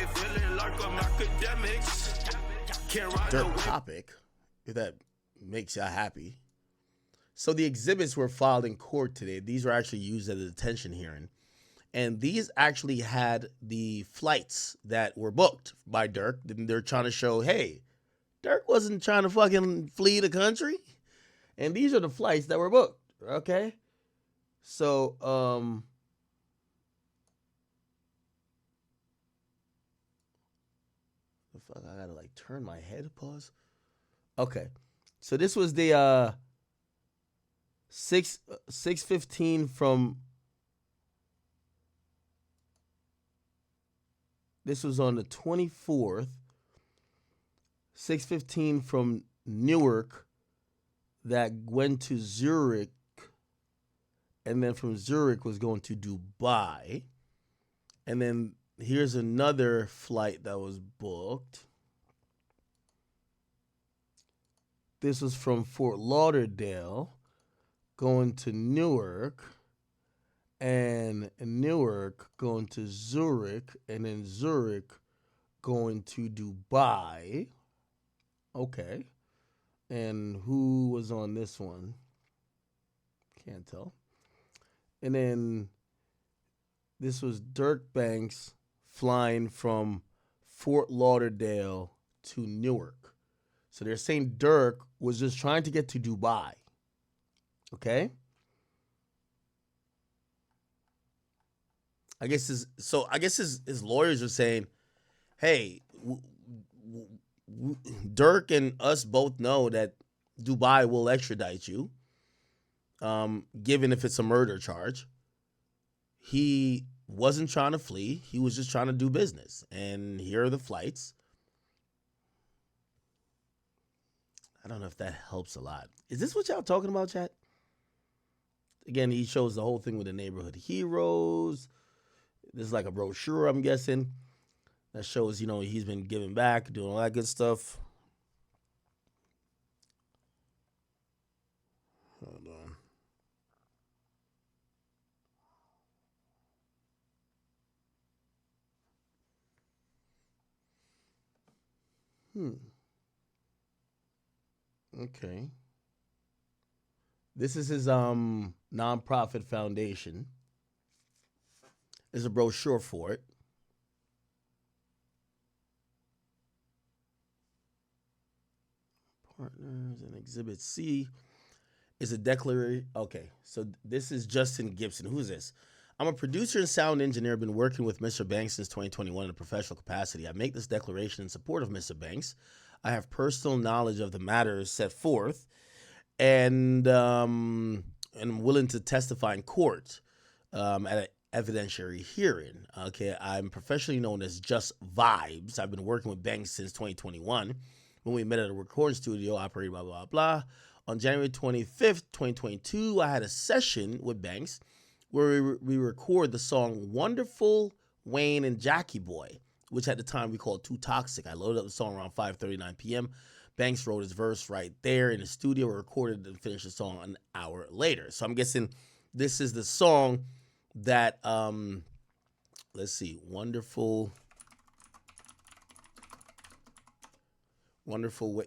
feeling like I'm academics. Durk topic, if that makes you happy. So the exhibits were filed in court today. These were actually used at a detention hearing. And these actually had the flights that were booked by Durk. They're trying to show, hey, Durk wasn't trying to fucking flee the country. And these are the flights that were booked, okay? So, the fuck, I gotta like turn my head, pause. Okay. So this was the 6:15 from, this was on the 24th, 6:15 from Newark that went to Zurich, and then from Zurich was going to Dubai. And then here's another flight that was booked. This was from Fort Lauderdale going to Newark, and Newark going to Zurich, and then Zurich going to Dubai. Okay. And who was on this one? Can't tell. And then this was Durk Banks flying from Fort Lauderdale to Newark. So they're saying Durk was just trying to get to Dubai. Okay? I guess his lawyers are saying, hey, Durk and us both know that Dubai will extradite you, given if it's a murder charge. He wasn't trying to flee. He was just trying to do business. And here are the flights. I don't know if that helps a lot. Is this what y'all talking about, chat? Again, he shows the whole thing with the neighborhood heroes. This is like a brochure, I'm guessing, that shows, he's been giving back, doing all that good stuff. Hold on. Okay. This is his nonprofit foundation. There's a brochure for it. Partners and Exhibit C is a declaration. Okay, so this is Justin Gibson. Who's this? I'm a producer and sound engineer. Been working with Mr. Banks since 2021 in a professional capacity. I make this declaration in support of Mr. Banks. I have personal knowledge of the matters set forth, and I'm willing to testify in court at an evidentiary hearing. Okay, I'm professionally known as Just Vibes. I've been working with Banks since 2021 when we met at a recording studio operated blah, blah, blah. On January 25th, 2022, I had a session with Banks where we record the song Wonderful Wayne and Jackie Boy, which at the time we called Too Toxic. I loaded up the song around 5:39 p.m. Banks wrote his verse right there in the studio, recorded and finished the song an hour later. So I'm guessing this is the song that, let's see, Wonderful,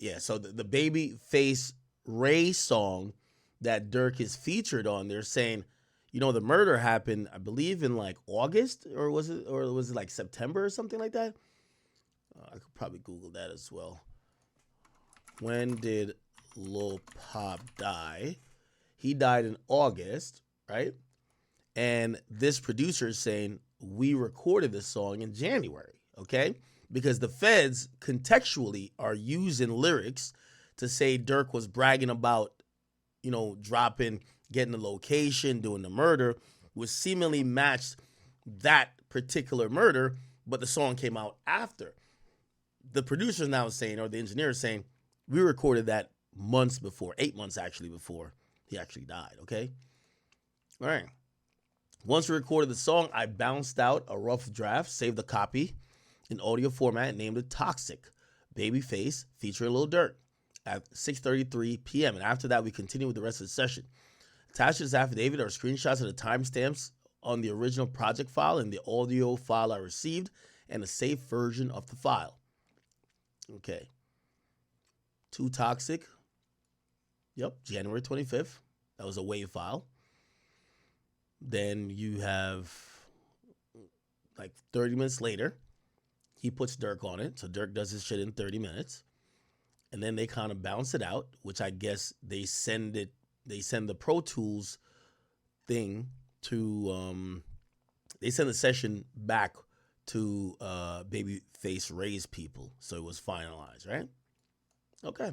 yeah, so the Babyface Ray song that Durk is featured on, they're saying, the murder happened, I believe, in like August, or was it like September or something like that? I could probably Google that as well. When did Lil Pop die? He died in August, right? And this producer is saying, we recorded this song in January, okay? Because the feds contextually are using lyrics to say Durk was bragging about, dropping, getting the location, doing the murder, which seemingly matched that particular murder, but the song came out after. The producer is now saying, or the engineer is saying, we recorded that months before, 8 months actually before he actually died, okay? All right. Once we recorded the song, I bounced out a rough draft, saved a copy in audio format, and named it Toxic, Babyface, featuring Lil Durk at 6:33 p.m. And after that, we continued with the rest of the session. Attached to this affidavit are screenshots of the timestamps on the original project file and the audio file I received and a safe version of the file. Okay. Too Toxic. Yep, January 25th. That was a WAV file. Then you have like 30 minutes later, he puts Durk on it. So Durk does his shit in 30 minutes. And then they kind of bounce it out, which I guess they send the Pro Tools thing to, they send the session back to Babyface Ray's people. So it was finalized, right? Okay.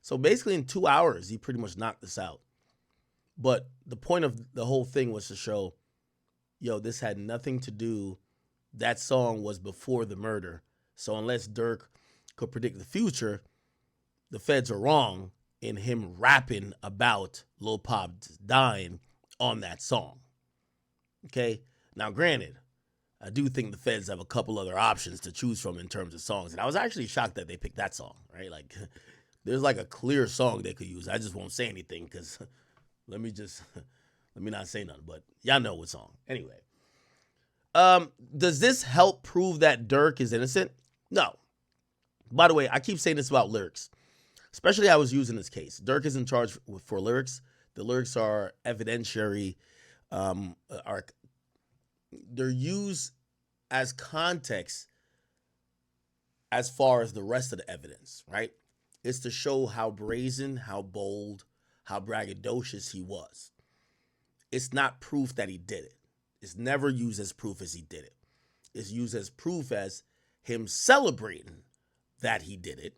So basically in 2 hours, he pretty much knocked this out. But the point of the whole thing was to show, yo, this had nothing to do. That song was before the murder. So unless Durk could predict the future, the feds are wrong in him rapping about Lil Pop dying on that song. Okay? Now, granted, I do think the feds have a couple other options to choose from in terms of songs. And I was actually shocked that they picked that song, right? Like, there's like a clear song they could use. I just won't say anything because let me not say nothing. But y'all know what song. Anyway. Does this help prove that Durk is innocent? No. By the way, I keep saying this about lyrics. Especially I was using this case. Durk is in charge for lyrics. The lyrics are evidentiary. They're used as context as far as the rest of the evidence, right? It's to show how brazen, how bold, how braggadocious he was. It's not proof that he did it. It's never used as proof as he did it. It's used as proof as him celebrating that he did it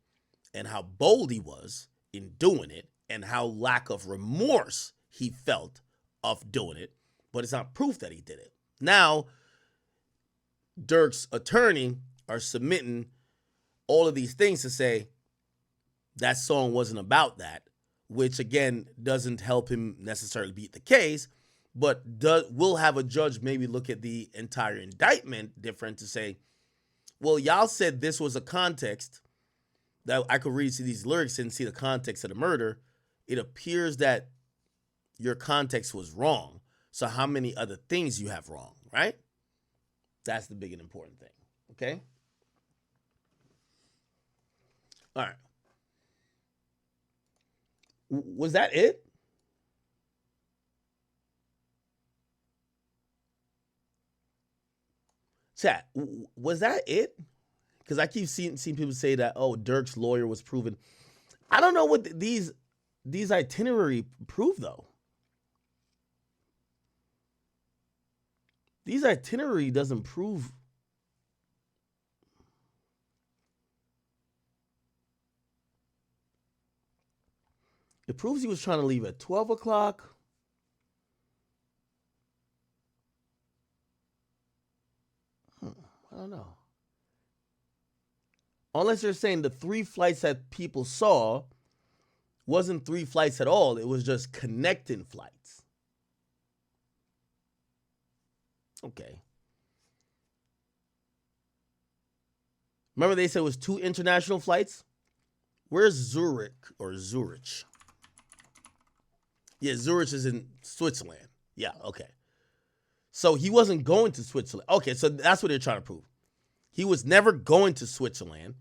and how bold he was in doing it and how lack of remorse he felt of doing it. But it's not proof that he did it. Now, Durk's attorney are submitting all of these things to say that song wasn't about that, which again doesn't help him necessarily beat the case, but will have a judge maybe look at the entire indictment different to say, well, y'all said this was a context that I could read these lyrics and see the context of the murder. It appears that your context was wrong. So how many other things you have wrong, right? That's the big and important thing, okay? All right. Was that it? Chat, was that it? Because I keep seeing people say that, oh, Durk's lawyer was proven. I don't know what these itinerary prove, though. These itinerary doesn't prove. It proves he was trying to leave at 12 o'clock. I don't know. Unless you're saying the 3 flights that people saw wasn't 3 flights at all. It was just connecting flights. Okay. Remember they said it was 2 international flights? Where's Zurich or Zurich? Yeah, Zurich is in Switzerland. Yeah, okay. So he wasn't going to Switzerland. Okay, so that's what they're trying to prove. He was never going to Switzerland.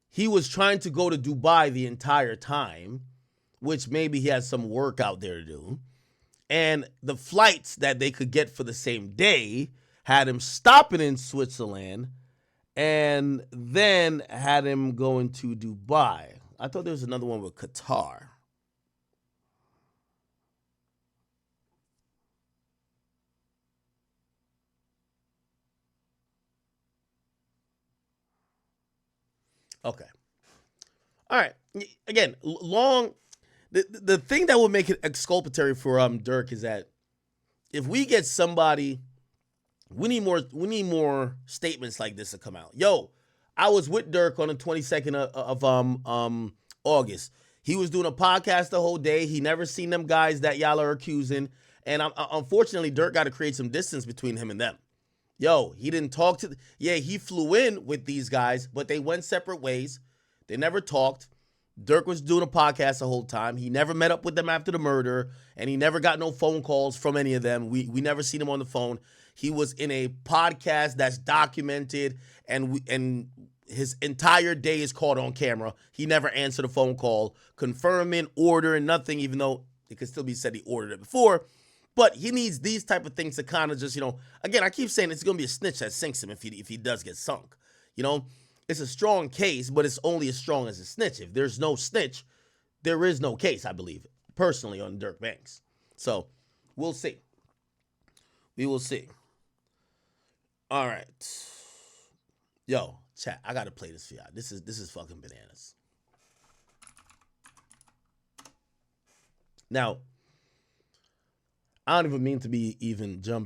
He was trying to go to Dubai the entire time, which maybe he has some work out there to do. And the flights that they could get for the same day had him stopping in Switzerland and then had him going to Dubai. I thought there was another one with Qatar. Okay. All right. Again, long. The thing that will make it exculpatory for Durk is that if we get somebody, we need more statements like this to come out. Yo, I was with Durk on the 22nd of August. He was doing a podcast the whole day. He never seen them guys that y'all are accusing, and unfortunately, Durk got to create some distance between him and them. Yo, he didn't talk he flew in with these guys, but they went separate ways. They never talked. Durk was doing a podcast the whole time. He never met up with them after the murder, and he never got no phone calls from any of them. We never seen him on the phone. He was in a podcast that's documented, and his entire day is caught on camera. He never answered a phone call, confirming, ordering, nothing, even though it could still be said he ordered it before. But he needs these type of things to kind of just, again, I keep saying it's going to be a snitch that sinks him if he does get sunk. You know, it's a strong case, but it's only as strong as a snitch. If there's no snitch, there is no case, I believe, personally, on Durk Banks. So we'll see. We will see. All right. Yo, chat, I gotta play this for y'all. This is fucking bananas. Now, I don't even mean to be even jumping